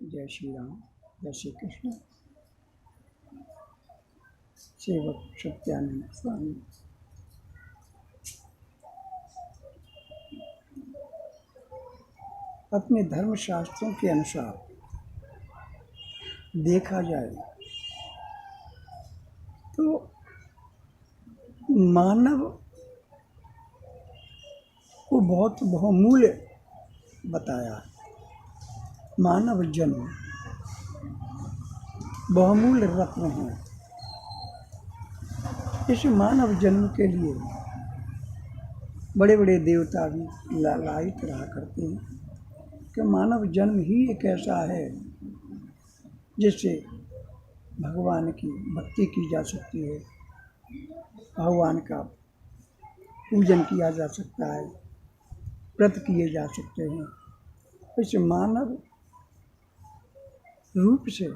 जय श्री राम, जय श्री कृष्ण। सेवक सत्यानंद स्वामी। अपने धर्मशास्त्रों के अनुसार देखा जाए तो मानव को बहुत बहुमूल्य बताया। मानव जन्म बहुमूल्य रत्न है। इस मानव जन्म के लिए बड़े बड़े देवता भी लालायित रहा करते हैं कि मानव जन्म ही एक ऐसा है जिससे भगवान की भक्ति की जा सकती है, भगवान का पूजन किया जा सकता है, व्रत किए जा सकते हैं। इस मानव रूप से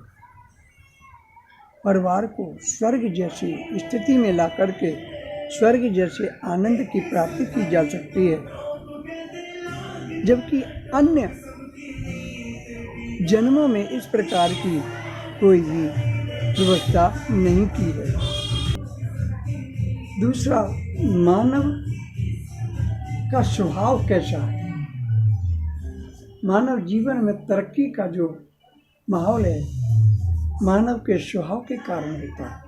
परिवार को स्वर्ग जैसी स्थिति में ला करके स्वर्ग जैसे आनंद की प्राप्ति की जा सकती है, जबकि अन्य जन्मों में इस प्रकार की कोई भी व्यवस्था नहीं की है। दूसरा, मानव का स्वभाव कैसा है। मानव जीवन में तरक्की का जो माहौल है मानव के स्वभाव के कारण होता है।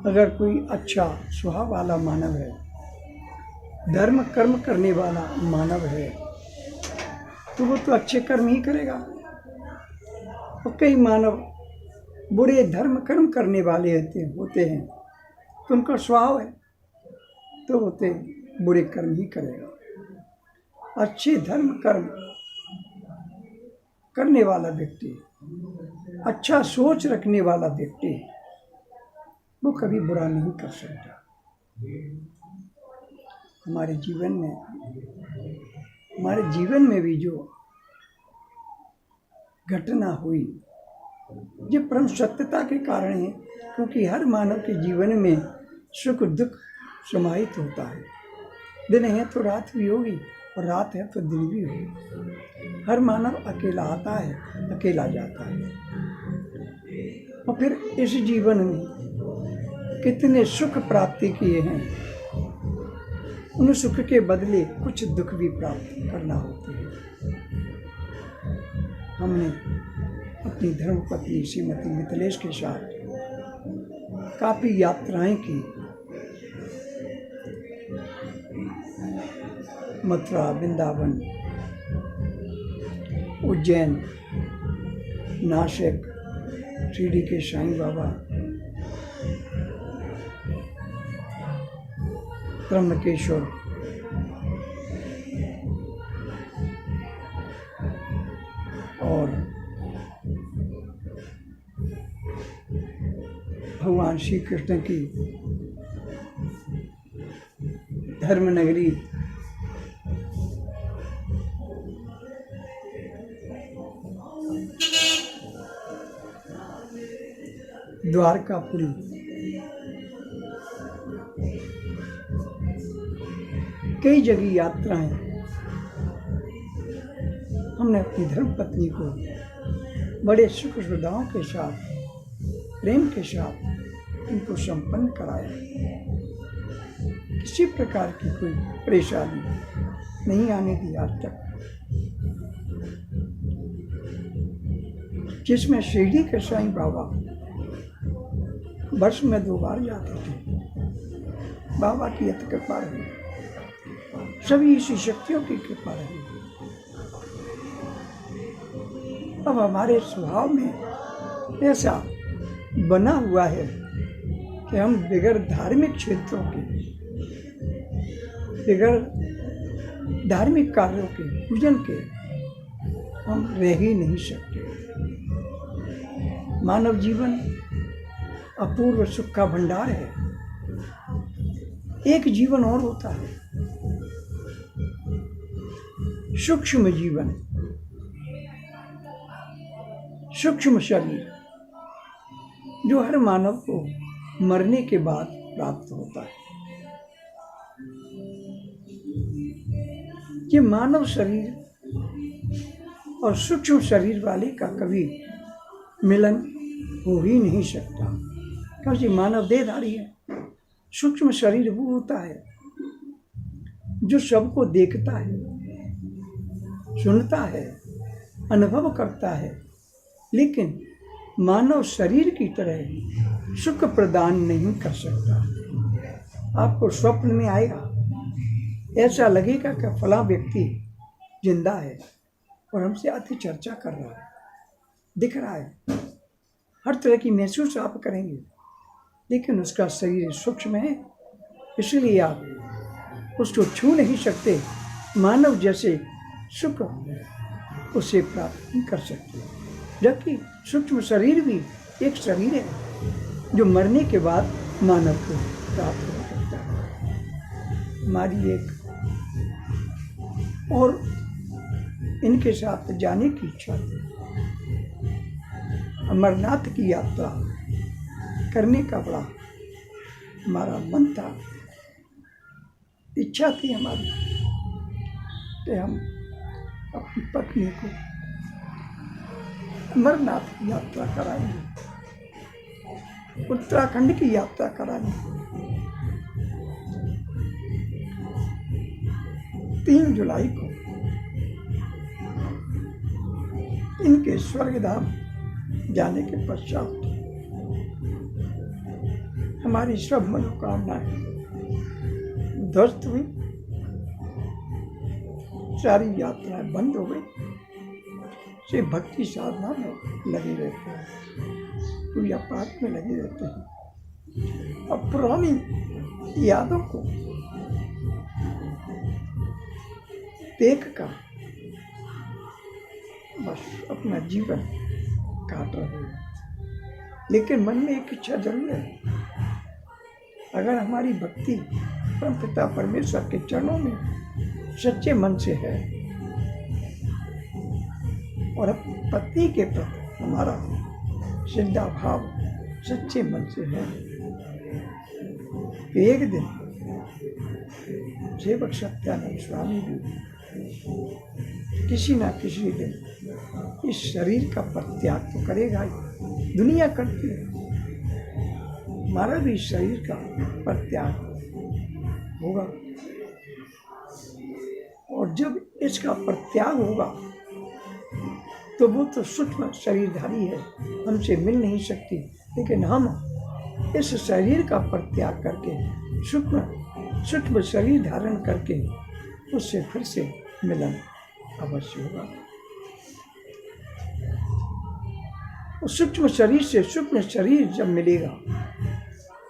अगर कोई अच्छा स्वभाव वाला मानव है, धर्म कर्म करने वाला मानव है, तो वो तो अच्छे कर्म ही करेगा। और कई मानव बुरे धर्म कर्म करने वाले होते हैं, तो उनका स्वभाव है तो होते बुरे कर्म ही करेगा। अच्छे धर्म कर्म करने वाला व्यक्ति, अच्छा सोच रखने वाला व्यक्ति, वो कभी बुरा नहीं कर सकता। हमारे जीवन में भी जो घटना हुई ये परम सत्यता के कारण है, क्योंकि हर मानव के जीवन में सुख दुख समाहित होता है। दिन है तो रात भी होगी और रात है तो दिन भी होगी। हर मानव अकेला आता है, अकेला जाता है। और फिर इस जीवन में कितने सुख प्राप्ति किए हैं, उन सुख के बदले कुछ दुख भी प्राप्त करना होते हैं। हमने अपनी धर्मपत्नी श्रीमती मिथिलेश के साथ काफ़ी यात्राएं की। मथुरा, वृंदावन, उज्जैन, नासिक, शिरडी के साईं बाबा, त्र्यंबकेश्वर, और भगवान श्री कृष्ण की धर्म नगरी द्वारकापुरी, कई जगह यात्राएं हमने अपनी धर्मपत्नी को बड़े सुख सुविधाओं के साथ, प्रेम के साथ इनको संपन्न कराया। किसी प्रकार की कोई परेशानी नहीं आने दी आज तक। जिसमें शिरडी के साईं बाबा वर्ष में 2 बार जाते थे। बाबा की अति कृपा रही, सभी इसी शक्तियों की कृपा रही। अब हमारे स्वभाव में ऐसा बना हुआ है कि हम बगैर धार्मिक क्षेत्रों के, बगैर धार्मिक कार्यों के, पूजन के हम रह ही नहीं सकते। मानव जीवन अपूर्व सुख का भंडार है। एक जीवन और होता है, सूक्ष्म जीवन, सूक्ष्म शरीर, जो हर मानव को मरने के बाद प्राप्त होता है। ये मानव शरीर और सूक्ष्म शरीर वाले का कभी मिलन हो ही नहीं सकता, क्योंकि मानव देहधारी है। सूक्ष्म शरीर वो होता है जो सबको देखता है, सुनता है, अनुभव करता है, लेकिन मानव शरीर की तरह सुख प्रदान नहीं कर सकता। आपको स्वप्न में आएगा, ऐसा लगेगा कि फला व्यक्ति जिंदा है और हमसे अति चर्चा कर रहा है, दिख रहा है, हर तरह की महसूस आप करेंगे, लेकिन उसका शरीर सूक्ष्म है, इसलिए आप उसको छू नहीं सकते। मानव जैसे सुख उसे प्राप्त नहीं कर सकते, जबकि सूक्ष्म शरीर भी एक शरीर है जो मरने के बाद मानव को प्राप्त हो सकता है। हमारी एक और इनके साथ जाने की इच्छा थी, अमरनाथ की यात्रा करने का बड़ा हमारा मन था, इच्छा थी हमारी कि हम अपनी पत्नी को अमरनाथ की यात्रा कराएंगे, उत्तराखंड की यात्रा कराएंगे। 3 जुलाई को इनके स्वर्गधाम जाने के पश्चात हमारी सब मनोकामनाएं ध्वस्त हुई, सारी यात्राएं बंद हो गई, सिर्फ भक्ति साधना में लगे रहते हैं, पूजा पाठ में लगे रहते हैं। अब पुरानी यादों को देख कर बस अपना जीवन काट रहे हैं। लेकिन मन में एक इच्छा जरूर है, अगर हमारी भक्ति परम पिता परमेश्वर के चरणों में सच्चे मन से है और पत्नी के प्रति हमारा श्रद्धा भाव सच्चे मन से है, एक दिन सेवक सत्यानंद स्वामी भी किसी ना किसी दिन इस शरीर का परित्याग तो करेगा ही। दुनिया करती है, हमारा भी शरीर का परित्याग होगा, और जब इसका परित्याग होगा तो वो तो सूक्ष्म शरीरधारी है, हमसे मिल नहीं सकती, लेकिन हम इस शरीर का परित्याग करके सूक्ष्म शरीर धारण करके उससे फिर से मिलन अवश्य होगा। उस सूक्ष्म शरीर से सूक्ष्म शरीर जब मिलेगा,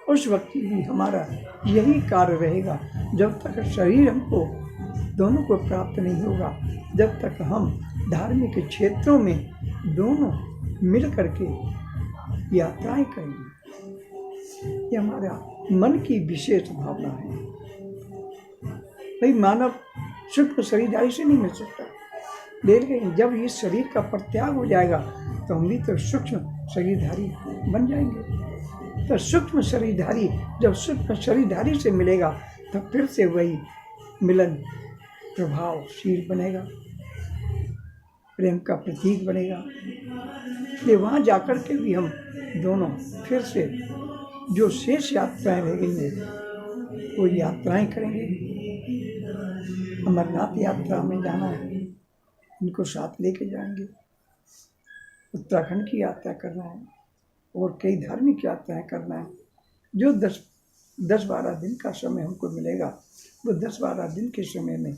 उस वक्त भी हमारा यही कार्य रहेगा। जब तक शरीर हमको दोनों को प्राप्त नहीं होगा, जब तक हम धार्मिक क्षेत्रों में दोनों मिल करके यात्राएं करेंगे। ये हमारा मन की विशेष भावना है। भाई मानव सूक्ष्म शरीरधारी से नहीं मिल सकता, लेकिन जब इस शरीर का परित्याग हो जाएगा तो हम भी तो सूक्ष्म शरीरधारी बन जाएंगे। तो सूक्ष्म शरीरधारी जब सूक्ष्म शरीरधारी से मिलेगा तो फिर से वही मिलन प्रभावशील बनेगा, प्रेम का प्रतीक बनेगा। इसलिए वहाँ जाकर के भी हम दोनों फिर से जो शेष यात्राएं रह गई हैं वो यात्राएं करेंगे। अमरनाथ यात्रा में जाना है, इनको साथ लेके जाएंगे। उत्तराखंड की यात्रा करना है और कई धार्मिक यात्राएं करना है। जो 10-12 दिन का समय हमको मिलेगा, वो 10-12 दिन के समय में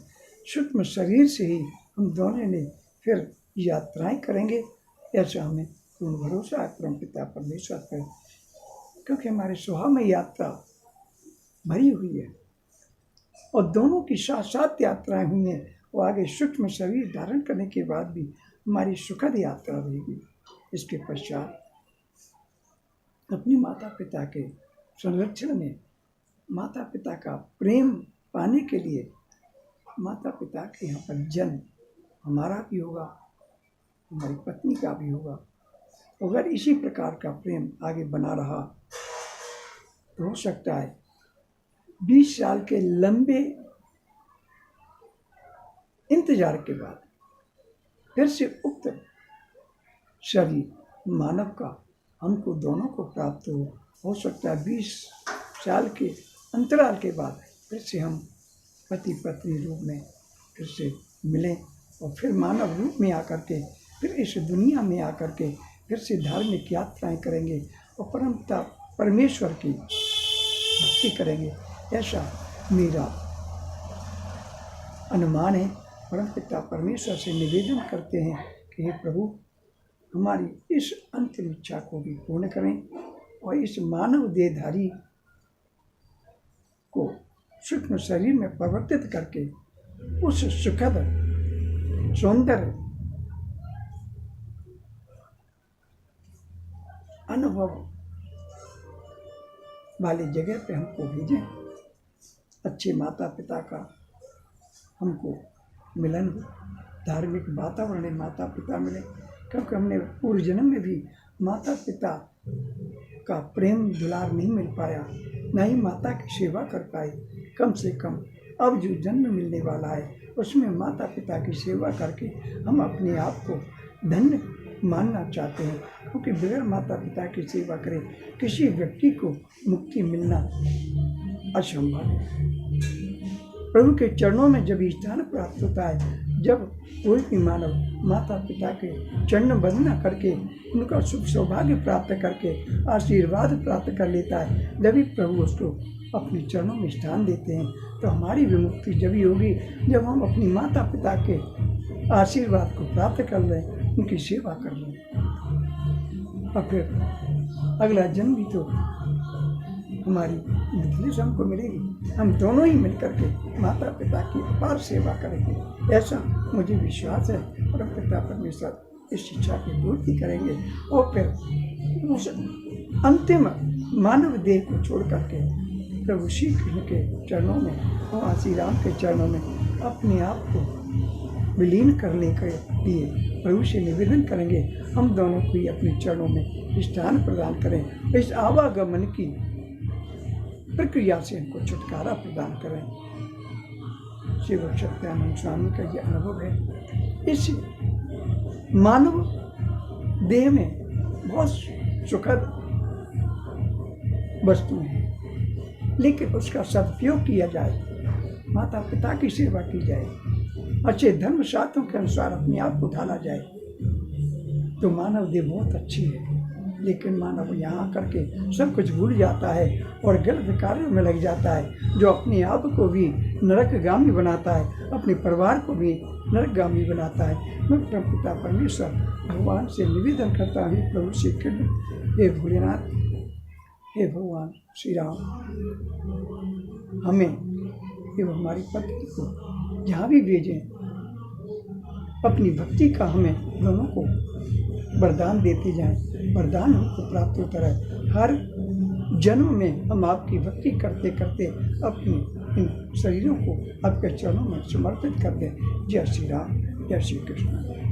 सूक्ष्म शरीर से ही हम दोनों ने फिर यात्राएं करेंगे। ऐसा हमें पूर्ण भरोसा है परम पिता परमेश्वर पर, क्योंकि हमारे स्वभाव में यात्रा भरी हुई है और दोनों की साथ साथ यात्राएं हुई हैं। वो आगे सूक्ष्म शरीर धारण करने के बाद भी हमारी सुखद यात्रा रहेगी। इसके पश्चात अपने माता पिता के संरक्षण में, माता पिता का प्रेम पाने के लिए माता पिता के यहाँ पर जन्म हमारा भी होगा, हमारी पत्नी का भी होगा। अगर इसी प्रकार का प्रेम आगे बना रहा तो हो सकता है 20 साल के लंबे इंतजार के बाद फिर से उक्त शरीर मानव का हमको दोनों को प्राप्त हो सकता है 20 साल के अंतराल के बाद फिर से हम पति पत्नी रूप में फिर से मिलें और फिर मानव रूप में आकर के फिर इस दुनिया में आकर के फिर से धार्मिक यात्राएं करेंगे और परमपिता परमेश्वर की भक्ति करेंगे। ऐसा मेरा अनुमान है। परमपिता परमेश्वर से निवेदन करते हैं कि हे प्रभु, हमारी इस अंतिम इच्छा को भी पूर्ण करें और इस मानव देहधारी को सूक्ष्म शरीर में परिवर्तित करके उस सुखद सौंदर्य अनुभव वाली जगह पे हमको भेजें। अच्छे माता पिता का हमको मिलन हो, धार्मिक वातावरण में माता पिता मिले, क्योंकि हमने पूर्व जन्म में भी माता पिता का प्रेम दुलार नहीं मिल पाया, न ही माता की सेवा कर पाए। कम से कम अब जो जन्म मिलने वाला है उसमें माता पिता की सेवा करके हम अपने आप को धन्य मानना चाहते हैं, क्योंकि बगैर माता पिता की सेवा करे किसी व्यक्ति को मुक्ति मिलना असंभव है। प्रभु के चरणों में जब स्थान प्राप्त होता है, जब कोई भी मानव माता पिता के चरण वंदना करके उनका सुख सौभाग्य प्राप्त करके आशीर्वाद प्राप्त कर लेता है, जब भी प्रभु उसको अपने चरणों में स्थान देते हैं। तो हमारी विमुक्ति जब ही होगी जब हम अपनी माता पिता के आशीर्वाद को प्राप्त कर लें, उनकी सेवा कर लें, और फिर अगला जन्म भी तो हमारी बुद्धि से हमको मिलेगी। हम दोनों ही मिलकर के माता पिता की अपार सेवा करेंगे, ऐसा मुझे विश्वास है। परमपिता परमेश्वर इस शिक्षा की पूर्ति करेंगे और फिर उस अंतिम मानव देह को छोड़ करके प्रभु श्री कृष्ण के चरणों में और श्री राम के चरणों में अपने आप को विलीन करने के लिए प्रभु से निवेदन करेंगे। हम दोनों को ही अपने चरणों में स्थान प्रदान करें, इस आवागमन की प्रक्रिया से हमको छुटकारा प्रदान करें। सेवक सत्यानंद स्वामी का ये अनुभव है। इस मानव देह में बहुत सुखद वस्तुएं हैं, लेकिन उसका सदुपयोग किया जाए, माता पिता की सेवा की जाए, अच्छे धर्म शास्त्रों के अनुसार अपने आप को ढाला जाए, तो मानव देह बहुत अच्छी है। लेकिन मानव यहाँ करके सब कुछ भूल जाता है और गलत कार्यों में लग जाता है, जो अपने आप को भी नरकगामी बनाता है, अपने परिवार को भी नरकगामी बनाता है। मैं परमपिता परमेश्वर भगवान से निवेदन करता हूँ, प्रभु श्री कृष्ण, हे भोलेनाथ, हे भगवान श्री राम, हमें एवं हमारी पत्नी को जहाँ भी भेजें, अपनी भक्ति का हमें दोनों को वरदान देते जाएं, वरदान हमको प्राप्त होता रहे। हर जन्म में हम आपकी भक्ति करते करते अपने इन शरीरों को आपके चरणों में समर्पित कर दें। जय श्री राम, जय श्री कृष्ण।